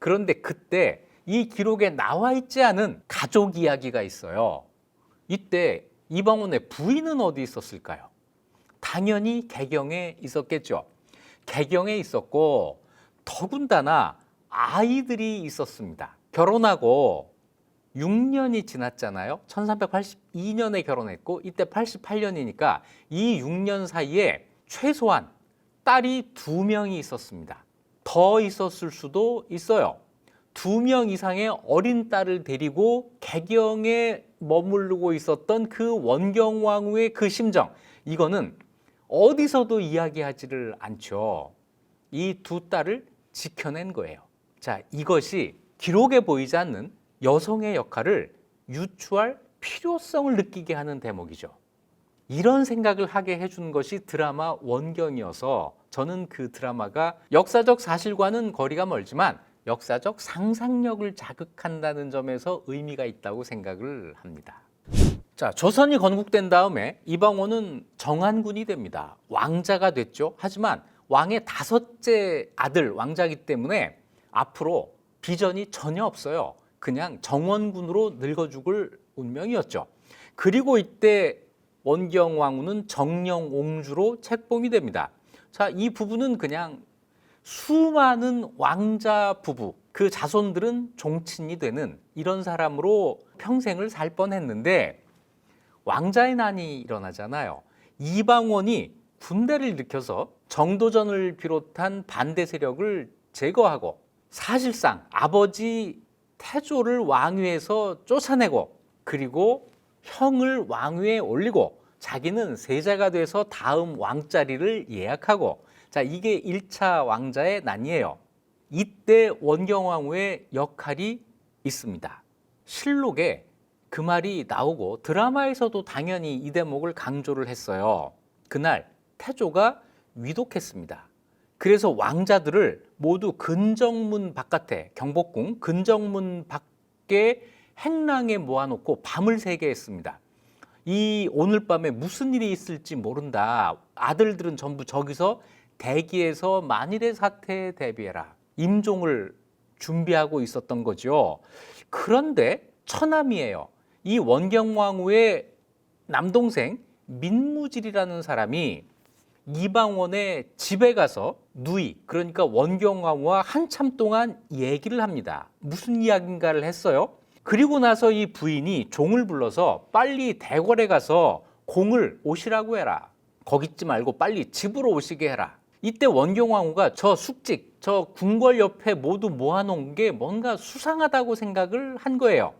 그런데 그때 이 기록에 나와 있지 않은 가족 이야기가 있어요. 이때 이방원의 부인은 어디 있었을까요? 당연히 개경에 있었겠죠. 개경에 있었고 더군다나 아이들이 있었습니다. 결혼하고 6년이 지났잖아요. 1382년에 결혼했고 이때 88년이니까 이 6년 사이에 최소한 딸이 2명이 있었습니다. 더 있었을 수도 있어요. 2명 이상의 어린 딸을 데리고 개경에 머무르고 있었던 그 원경왕후의 그 심정, 이거는 어디서도 이야기하지를 않죠. 이 2딸을 지켜낸 거예요. 자, 이것이 기록에 보이지 않는 여성의 역할을 유추할 필요성을 느끼게 하는 대목이죠. 이런 생각을 하게 해준 것이 드라마 원경이어서 저는 그 드라마가 역사적 사실과는 거리가 멀지만 역사적 상상력을 자극한다는 점에서 의미가 있다고 생각을 합니다. 자, 조선이 건국된 다음에 이방원은 정한군이 됩니다. 왕자가 됐죠. 하지만 왕의 5째 아들 왕자이기 때문에 앞으로 비전이 전혀 없어요. 그냥 정원군으로 늙어 죽을 운명이었죠. 그리고 이때 원경왕후는 정령옹주로 책봉이 됩니다. 자, 이 부부는 그냥 수많은 왕자 부부, 그 자손들은 종친이 되는 이런 사람으로 평생을 살 뻔했는데 왕자의 난이 일어나잖아요. 이방원이 군대를 일으켜서 정도전을 비롯한 반대 세력을 제거하고 사실상 아버지 태조를 왕위에서 쫓아내고 그리고 형을 왕위에 올리고 자기는 세자가 돼서 다음 왕자리를 예약하고, 자, 이게 1차 왕자의 난이에요. 이때 원경왕후의 역할이 있습니다. 실록에 그 말이 나오고 드라마에서도 당연히 이 대목을 강조를 했어요. 그날 태조가 위독했습니다. 그래서 왕자들을 모두 근정문 바깥에, 경복궁 근정문 밖에 행랑에 모아놓고 밤을 새게 했습니다. 이 오늘 밤에 무슨 일이 있을지 모른다. 아들들은 전부 저기서 대기해서 만일의 사태에 대비해라. 임종을 준비하고 있었던 거죠. 그런데 처남이에요. 이 원경왕후의 남동생 민무질이라는 사람이 이방원의 집에 가서 누이, 그러니까 원경왕후와 한참 동안 얘기를 합니다. 무슨 이야기인가를 했어요. 그리고 나서 이 부인이 종을 불러서 빨리 대궐에 가서 공을 오시라고 해라. 거기 있지 말고 빨리 집으로 오시게 해라. 이때 원경왕후가 저 숙직, 저 궁궐 옆에 모두 모아놓은 게 뭔가 수상하다고 생각을 한 거예요.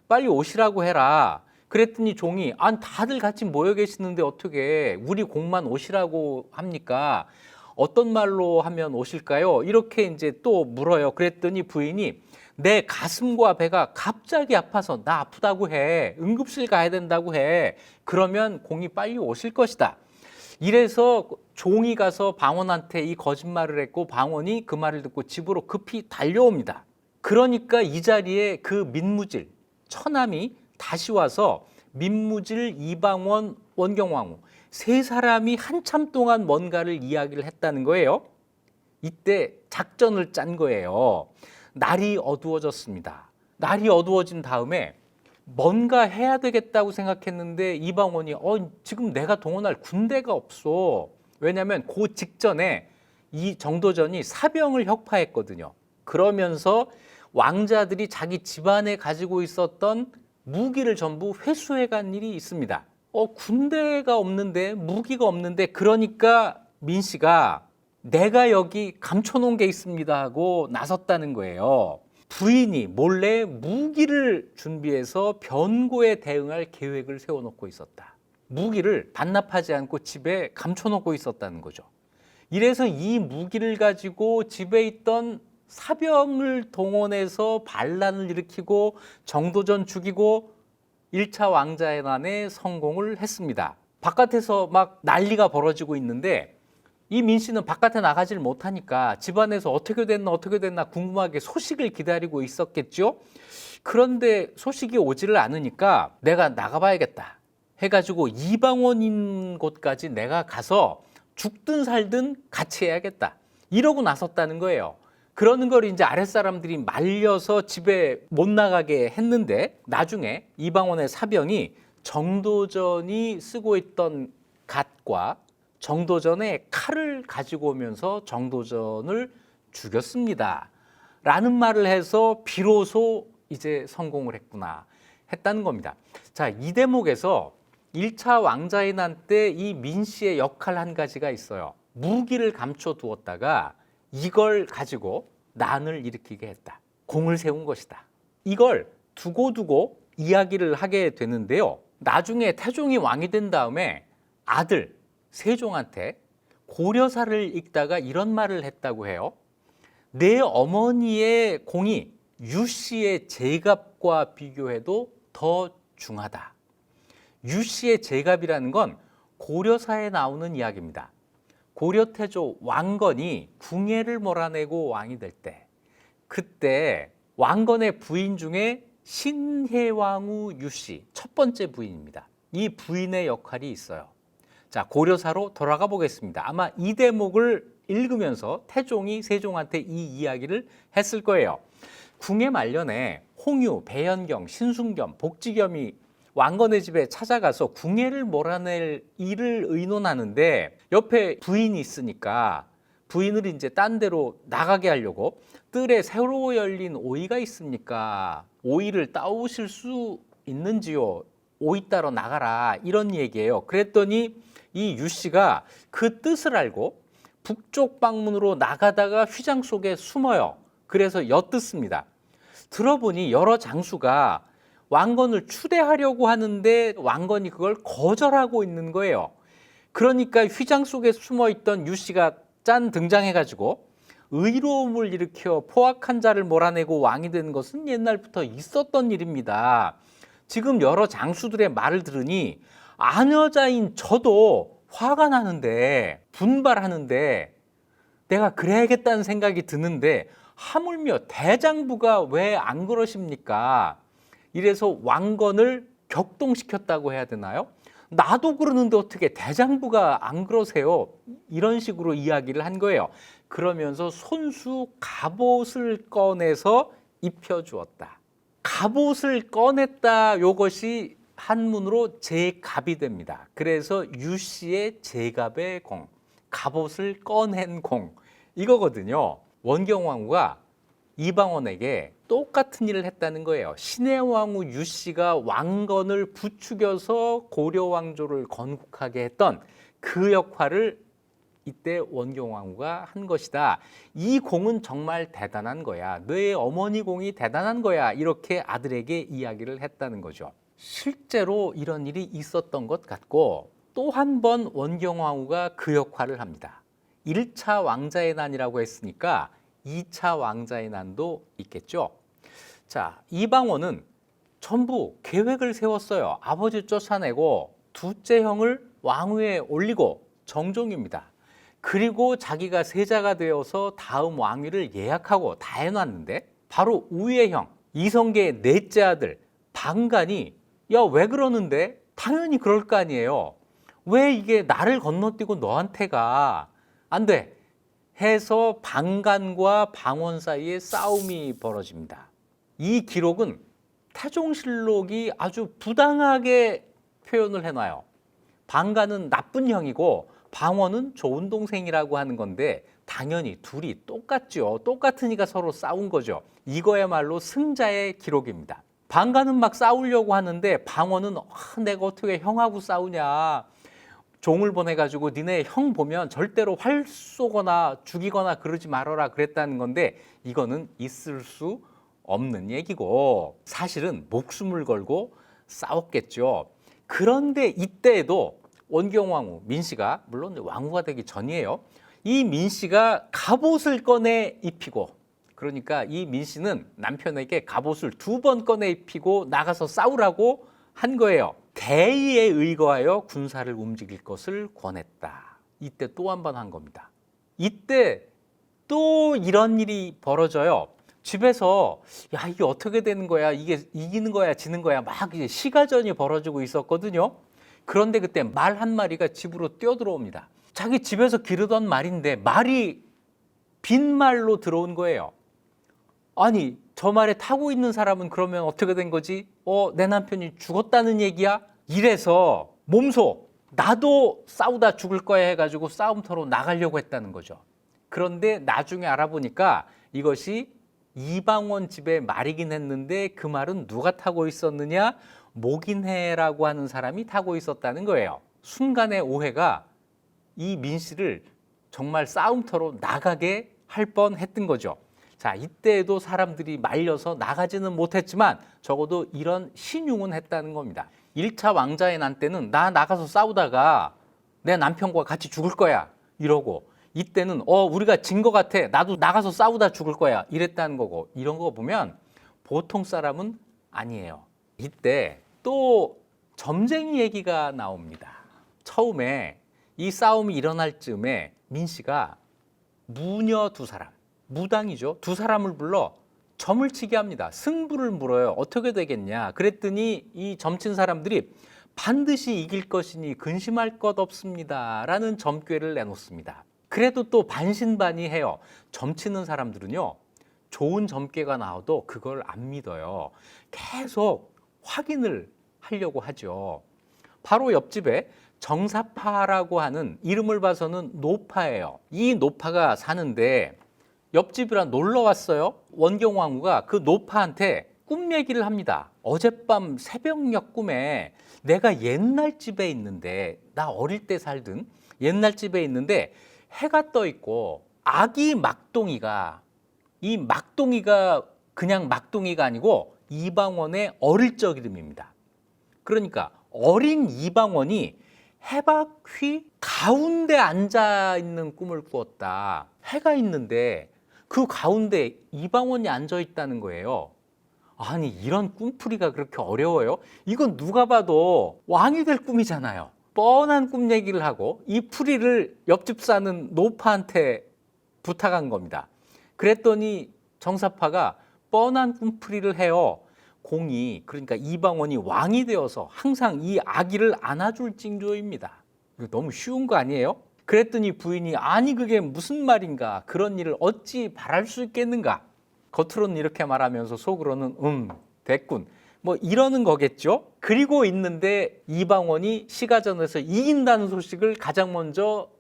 빨리 오시라고 해라. 그랬더니 종이 다들 같이 모여 계시는데 어떻게 우리 공만 오시라고 합니까? 어떤 말로 하면 오실까요? 이렇게 이제 또 물어요. 그랬더니 부인이 내 가슴과 배가 갑자기 아파서 나 아프다고 해. 응급실 가야 된다고 해. 그러면 공이 빨리 오실 것이다. 이래서 종이 가서 방원한테 이 거짓말을 했고 방원이 그 말을 듣고 집으로 급히 달려옵니다. 그러니까 이 자리에 그 민무질, 처남이 다시 와서 민무질, 이방원, 원경왕후 세 사람이 한참 동안 뭔가를 이야기를 했다는 거예요. 이때 작전을 짠 거예요. 날이 어두워졌습니다. 날이 어두워진 다음에 뭔가 해야 되겠다고 생각했는데 이방원이 지금 내가 동원할 군대가 없어. 왜냐하면 그 직전에 이 정도전이 사병을 혁파했거든요. 그러면서 왕자들이 자기 집안에 가지고 있었던 무기를 전부 회수해 간 일이 있습니다. 군대가 없는데, 무기가 없는데, 그러니까 민 씨가 내가 여기 감춰놓은 게 있습니다 하고 나섰다는 거예요. 부인이 몰래 무기를 준비해서 변고에 대응할 계획을 세워놓고 있었다. 무기를 반납하지 않고 집에 감춰놓고 있었다는 거죠. 이래서 이 무기를 가지고 집에 있던 사병을 동원해서 반란을 일으키고 정도전 죽이고 1차 왕자의 난에 성공을 했습니다. 바깥에서 막 난리가 벌어지고 있는데 이 민 씨는 바깥에 나가질 못하니까 집안에서 어떻게 됐나 궁금하게 소식을 기다리고 있었겠죠. 그런데 소식이 오지를 않으니까 내가 나가봐야겠다 해가지고 이방원인 곳까지 내가 가서 죽든 살든 같이 해야겠다 이러고 나섰다는 거예요. 그러는 걸 이제 아랫사람들이 말려서 집에 못 나가게 했는데 나중에 이방원의 사병이 정도전이 쓰고 있던 갓과 정도전의 칼을 가지고 오면서 정도전을 죽였습니다. 라는 말을 해서 비로소 이제 성공을 했구나 했다는 겁니다. 자, 이 대목에서 1차 왕자의 난 때 이 민씨의 역할 한 가지가 있어요. 무기를 감춰두었다가 이걸 가지고 난을 일으키게 했다. 공을 세운 것이다. 이걸 두고두고 이야기를 하게 되는데요. 나중에 태종이 왕이 된 다음에 아들 세종한테 고려사를 읽다가 이런 말을 했다고 해요. 내 어머니의 공이 유씨의 제갑과 비교해도 더 중하다. 유씨의 제갑이라는 건 고려사에 나오는 이야기입니다. 고려태조 왕건이 궁예를 몰아내고 왕이 될 때, 그때 왕건의 부인 중에 신해왕후 유씨, 첫 번째 부인입니다. 이 부인의 역할이 있어요. 자, 고려사로 돌아가 보겠습니다. 아마 이 대목을 읽으면서 태종이 세종한테 이 이야기를 했을 거예요. 궁예 말년에 홍유, 배현경, 신순겸, 복지겸이 왕건의 집에 찾아가서 궁예를 몰아낼 일을 의논하는데 옆에 부인이 있으니까 부인을 이제 딴 데로 나가게 하려고 뜰에 새로 열린 오이가 있습니까? 오이를 따오실 수 있는지요? 오이 따러 나가라 이런 얘기예요. 그랬더니 이 유씨가 그 뜻을 알고 북쪽 방문으로 나가다가 휘장 속에 숨어요. 그래서 엿듣습니다. 들어보니 여러 장수가 왕건을 추대하려고 하는데 왕건이 그걸 거절하고 있는 거예요. 그러니까 휘장 속에 숨어있던 유씨가 짠 등장해가지고 의로움을 일으켜 포악한 자를 몰아내고 왕이 된 것은 옛날부터 있었던 일입니다. 지금 여러 장수들의 말을 들으니 아녀자인 저도 화가 나는데 분발하는데 내가 그래야겠다는 생각이 드는데 하물며 대장부가 왜 안 그러십니까? 이래서 왕건을 격동시켰다고 해야 되나요? 나도 그러는데 어떻게 대장부가 안 그러세요? 이런 식으로 이야기를 한 거예요. 그러면서 손수 갑옷을 꺼내서 입혀주었다. 갑옷을 꺼냈다, 요것이 한문으로 제갑이 됩니다. 그래서 유씨의 제갑의 공, 갑옷을 꺼낸 공, 이거거든요. 원경왕후가 이방원에게 똑같은 일을 했다는 거예요. 신해왕후 유씨가 왕건을 부추겨서 고려왕조를 건국하게 했던 그 역할을 이때 원경왕후가 한 것이다. 이 공은 정말 대단한 거야. 너의 어머니 공이 대단한 거야. 이렇게 아들에게 이야기를 했다는 거죠. 실제로 이런 일이 있었던 것 같고 또 한 번 원경왕후가 그 역할을 합니다. 1차 왕자의 난이라고 했으니까 2차 왕자의 난도 있겠죠. 자, 이방원은 전부 계획을 세웠어요. 아버지 쫓아내고 둘째 형을 왕위에 올리고 정종입니다. 그리고 자기가 세자가 되어서 다음 왕위를 예약하고 다 해놨는데 바로 우의 형 이성계의 넷째 아들 방간이 야, 왜 그러는데? 당연히 그럴 거 아니에요. 왜 이게 나를 건너뛰고 너한테가 안 돼? 해서 방간과 방원 사이에 싸움이 벌어집니다. 이 기록은 태종실록이 아주 부당하게 표현을 해놔요. 방간은 나쁜 형이고 방원은 좋은 동생이라고 하는 건데 당연히 둘이 똑같죠. 똑같으니까 서로 싸운 거죠. 이거야말로 승자의 기록입니다. 방간은 막 싸우려고 하는데 방원은 내가 어떻게 형하고 싸우냐. 종을 보내가지고 니네 형 보면 절대로 활 쏘거나 죽이거나 그러지 말아라 그랬다는 건데 이거는 있을 수 없는 얘기고 사실은 목숨을 걸고 싸웠겠죠. 그런데 이때에도 원경왕후 민씨가 물론 왕후가 되기 전이에요. 이 민씨가 갑옷을 꺼내 입히고 그러니까 이 민씨는 남편에게 갑옷을 2번 꺼내 입히고 나가서 싸우라고 한 거예요. 대의에 의거하여 군사를 움직일 것을 권했다. 이때 또 한 번 한 겁니다. 이때 또 이런 일이 벌어져요. 집에서 야 이게 어떻게 되는 거야? 이게 이기는 거야? 지는 거야? 막 이제 시가전이 벌어지고 있었거든요. 그런데 그때 말 한 마리가 집으로 뛰어들어옵니다. 자기 집에서 기르던 말인데 말이 빈말로 들어온 거예요. 아니, 저 말에 타고 있는 사람은 그러면 어떻게 된 거지? 내 남편이 죽었다는 얘기야? 이래서 몸소 나도 싸우다 죽을 거야 해가지고 싸움터로 나가려고 했다는 거죠. 그런데 나중에 알아보니까 이것이 이방원 집의 말이긴 했는데 그 말은 누가 타고 있었느냐? 목인해라고 하는 사람이 타고 있었다는 거예요. 순간의 오해가 이 민 씨를 정말 싸움터로 나가게 할 뻔했던 거죠. 자, 이때에도 사람들이 말려서 나가지는 못했지만 적어도 이런 신용은 했다는 겁니다. 1차 왕자의 난 때는 나 나가서 싸우다가 내 남편과 같이 죽을 거야 이러고, 이때는 우리가 진 것 같아, 나도 나가서 싸우다 죽을 거야 이랬다는 거고, 이런 거 보면 보통 사람은 아니에요. 이때 또 점쟁이 얘기가 나옵니다. 처음에 이 싸움이 일어날 즈음에 민 씨가 무녀 두 사람, 무당이죠, 두 사람을 불러 점을 치게 합니다. 승부를 물어요. 어떻게 되겠냐 그랬더니 이 점친 사람들이 반드시 이길 것이니 근심할 것 없습니다 라는 점괘를 내놓습니다. 그래도 또 반신반의해요. 점치는 사람들은요, 좋은 점괘가 나와도 그걸 안 믿어요. 계속 확인을 하려고 하죠. 바로 옆집에 정사파라고 하는, 이름을 봐서는 노파예요. 이 노파가 사는데 옆집이라 놀러 왔어요. 원경왕후가 그 노파한테 꿈 얘기를 합니다. 어젯밤 새벽녘 꿈에 내가 옛날 집에 있는데, 나 어릴 때 살던 옛날 집에 있는데 해가 떠 있고 아기 막둥이가, 이 막둥이가 그냥 막둥이가 아니고 이방원의 어릴 적 이름입니다. 그러니까 어린 이방원이 해바퀴 가운데 앉아 있는 꿈을 꾸었다. 해가 있는데 그 가운데 이방원이 앉아 있다는 거예요. 아니, 이런 꿈풀이가 그렇게 어려워요? 이건 누가 봐도 왕이 될 꿈이잖아요. 뻔한 꿈 얘기를 하고 이 풀이를 옆집 사는 노파한테 부탁한 겁니다. 그랬더니 정사파가 뻔한 꿈풀이를 해요. 공이, 그러니까 이방원이 왕이 되어서 항상 이 아기를 안아줄 징조입니다. 이거 너무 쉬운 거 아니에요? 그랬더니 부인이 아니 그게 무슨 말인가, 그런 일을 어찌 바랄 수 있겠는가. 겉으로는 이렇게 말하면서 속으로는 됐군 뭐 이러는 거겠죠. 그리고 있는데 이방원이 시가전에서 이긴다는 소식을 가장 먼저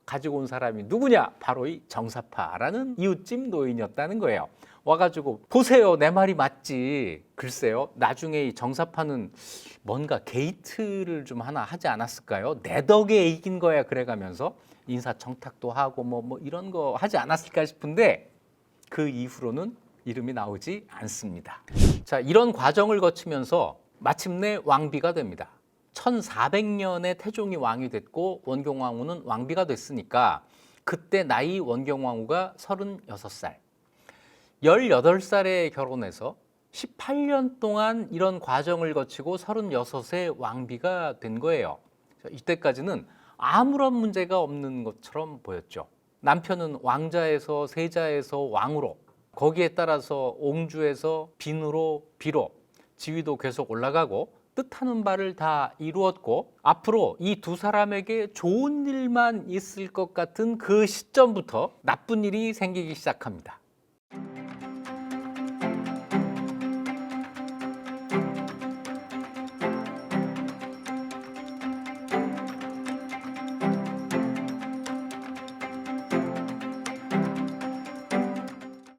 가지고 온 사람이 누구냐? 바로 이 정사파라는 이웃집 노인이었다는 거예요. 와가지고 보세요, 내 말이 맞지. 글쎄요, 나중에 이 정사파는 뭔가 게이트를 좀 하나 하지 않았을까요? 내 덕에 이긴 거야 그래가면서 인사청탁도 하고 뭐 이런 거 하지 않았을까 싶은데 그 이후로는 이름이 나오지 않습니다. 자, 이런 과정을 거치면서 마침내 왕비가 됩니다. 1400년에 태종이 왕이 됐고 원경왕후는 왕비가 됐으니까 그때 나이 원경왕후가 36살. 18살에 결혼해서 18년 동안 이런 과정을 거치고 36세 왕비가 된 거예요. 이때까지는 아무런 문제가 없는 것처럼 보였죠. 남편은 왕자에서 세자에서 왕으로, 거기에 따라서 옹주에서 빈으로 비로 지위도 계속 올라가고 뜻하는 바를 다 이루었고, 앞으로 이 두 사람에게 좋은 일만 있을 것 같은 그 시점부터 나쁜 일이 생기기 시작합니다.